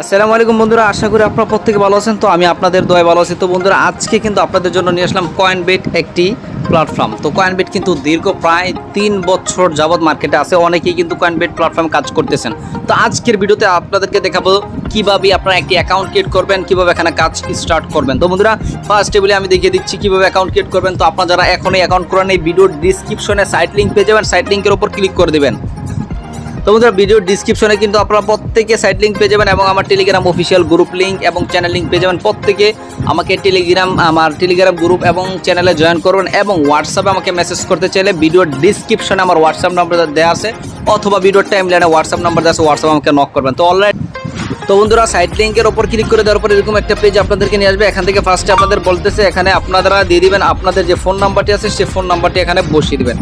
আসসালামু আলাইকুম বন্ধুরা, আশা করি আপনারা প্রত্যেকে ভালো আছেন। তো আমি আপনাদের দোয়ায় ভালো আছি। তো বন্ধুরা, আজকে কিন্তু আপনাদের জন্য নিয়ে আসলাম কয়েনবেট একটি প্ল্যাটফর্ম। তো কয়েনবেট কিন্তু দীর্ঘ প্রায় 3 বছর যাবৎ মার্কেটে আছে। অনেকেই কিন্তু কয়েনবেট প্ল্যাটফর্মে কাজ করতেছেন। তো আজকের ভিডিওতে আপনাদেরকে দেখাবো কিভাবে আপনারা একটি অ্যাকাউন্ট ক্রিয়েট করবেন, কিভাবে এখানে কাজ স্টার্ট করবেন। তো বন্ধুরা, ফার্স্ট টেবিলে আমি দেখিয়ে দিচ্ছি কিভাবে অ্যাকাউন্ট ক্রিয়েট করবেন। তো আপনারা যারা এখনই অ্যাকাউন্ট করেন, এই ভিডিওর ডিসক্রিপশনে সাইট লিঙ্ক পেয়ে যাবেন, সাইট লিঙ্কের উপর ক্লিক করে দেবেন। তো বন্ধুরা, ভিডিওর ডিসক্রিপশনে কিন্তু আপনারা প্রত্যেকে সাইট লিঙ্ক পেয়ে যাবেন এবং আমার টেলিগ্রাম অফিসিয়াল গ্রুপ লিঙ্ক এবং চ্যানেল লিঙ্ক পেয়ে যাবেন। প্রত্যেকে আমাকে আমার টেলিগ্রাম গ্রুপ এবং চ্যানেলে জয়েন করবেন এবং হোয়াটসঅ্যাপে আমাকে মেসেজ করতে চাইলে ভিডিওর ডিসক্রিপশনে আমার হোয়াটসঅ্যাপ নাম্বার দেওয়া আছে অথবা ভিডিওর টাইমলাইনে হোয়াটসঅ্যাপ নাম্বার দেওয়া আছে, হোয়াটসঅ্যাপে আমাকে নক করবেন। তো অলরেডি তো বন্ধুরা, সাইট লিঙ্কের ওপর ক্লিক করে দেওয়ার পর এরকম একটা পেজ আপনাদেরকে নিয়ে আসবে। এখান থেকে ফার্স্টে আপনাদের বলতেছে এখানে আপনারা দিয়ে দিবেন আপনাদের যে ফোন নাম্বারটি আছে সেই ফোন নাম্বারটি এখানে বসিয়ে দিবেন।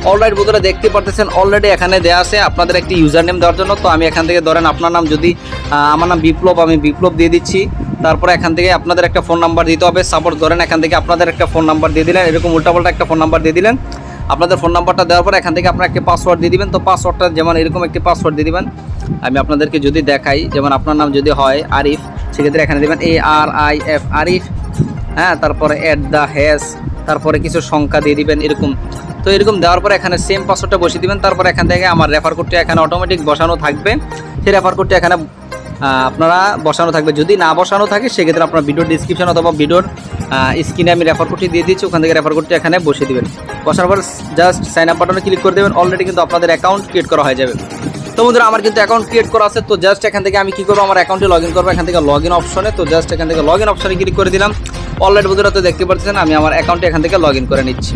অলরাইট বন্ধুরা, দেখতে পারতেছেন অলরেডি এখানে দেওয়া আছে আপনাদের একটি ইউজার নেম দেওয়ার জন্য। তো আমি এখান থেকে ধরেন আপনার নাম যদি আমার নাম বিপ্লব, আমি বিপ্লব দিয়ে দিচ্ছি। তারপরে এখান থেকে আপনাদের একটা ফোন নাম্বার দিতে হবে। সাপোজ ধরেন এখান থেকে আপনাদের একটা ফোন নাম্বার দিয়ে দিলেন, এরকম উল্টাপাল্টা একটা ফোন নাম্বার দিয়ে দিলেন। আপনাদের ফোন নাম্বারটা দেওয়ার পর এখান থেকে আপনারা একটা পাসওয়ার্ড দিয়ে দিবেন। তো পাসওয়ার্ডটা যেমন এরকম একটি পাসওয়ার্ড দিয়ে দিবেন। আমি আপনাদেরকে যদি দেখাই, যেমন আপনার নাম যদি হয় আরিফ, সেক্ষেত্রে এখানে দেবেন ARIF আরিফ, হ্যাঁ। তারপরে @, তারপরে কিছু সংখ্যা দিয়ে দিবেন এরকম। তো এরকম দেওয়ার পরে এখানে সেম পাসওয়ার্ডটা বসিয়ে দিবেন। তারপরে এখান থেকে আমার রেফার কোডটি এখানে অটোমেটিক বসানো থাকবে। সেই রেফার কোডটি এখানে আপনারা বসানো থাকবে। যদি না বসানো থাকে সেক্ষেত্রে আপনার ভিডিওর ডিসক্রিপশন অথবা ভিডিওর স্ক্রিনে আমি রেফার কোডটি দিয়ে দিচ্ছি, ওখান থেকে রেফার কোডটি এখানে বসিয়ে দেবেন। বসানোর পর জাস্ট সাইন আপ বাটনে ক্লিক করে দেবেন। অলরেডি কিন্তু আপনাদের অ্যাকাউন্ট ক্রিয়েট করা হয়ে যাবে। তো বন্ধুরা, আমার কিন্তু অ্যাকাউন্ট ক্রিয়েট করা আছে। তো জাস্ট এখান থেকে আমি কী করবো, আমার অ্যাকাউন্টে লগ ইন করবো। এখান থেকে লগ ইন অপশনে, তো জাস্ট এখান থেকে লগ ইন অপশনে ক্লিক করে দিলাম। অলরেডি বন্ধুরা, তো দেখতে পাচ্ছেন আমি আমার অ্যাকাউন্টে এখান থেকে লগ ইন করে নিচ্ছি।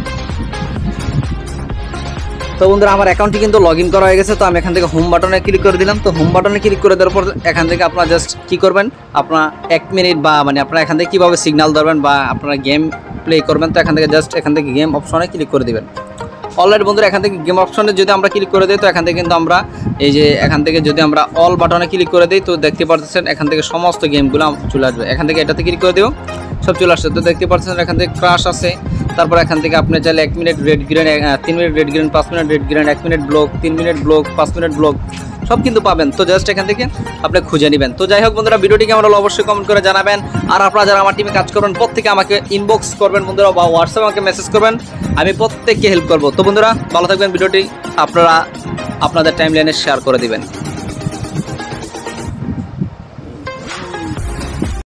তো বন্ধুরা, আমার অ্যাকাউন্টটি কিন্তু লগ ইন করা হয়ে গেছে। তো আমি এখান থেকে হোম বাটনে ক্লিক করে দিলাম। তো হোম বাটনে ক্লিক করে দেওয়ার পর এখান থেকে আপনারা জাস্ট কী করবেন, আপনার 1 মিনিট বা আপনারা এখান থেকে কীভাবে সিগন্যাল ধরবেন বা আপনারা গেম প্লে করবেন। তো এখান থেকে জাস্ট এখান থেকে গেম অপশনে ক্লিক করে দেবেন। অলরেডি বন্ধুরা, এখান থেকে গেম অপশনে যদি আমরা ক্লিক করে দিই, তো এখান থেকে কিন্তু আমরা এই যে এখান থেকে যদি আমরা অল বাটনে ক্লিক করে দিই, তো দেখতে পাচ্ছেন এখান থেকে সমস্ত গেমগুলো চলে আসবে। এখান থেকে এটাতে ক্লিক করে দেবো, সব চলে আসছে। তো দেখতে পাচ্ছেন এখান থেকে ক্রাশ আছে। তারপর এখান থেকে আপনি চাইলে 1 minute red green, 3 minute red green, 5 minute red green, 1 minute block, 3 minute block, 5 minute block সব কিন্তু পাবেন। তো জাস্ট এখান থেকে আপনি খুঁজে নেবেন। তো যাই হোক বন্ধুরা, ভিডিওটি কেমন হলো অবশ্যই কমেন্ট করে জানাবেন। আর আপনারা যারা আমার টিমে কাজ করবেন প্রত্যেকে আমাকে ইনবক্স করবেন বন্ধুরা, বা হোয়াটসঅ্যাপে আমাকে মেসেজ করবেন, আমি প্রত্যেককে হেল্প করবো। তো বন্ধুরা, ভালো থাকবেন। ভিডিওটি আপনারা আপনাদের টাইমলাইনে শেয়ার করে দিবেন।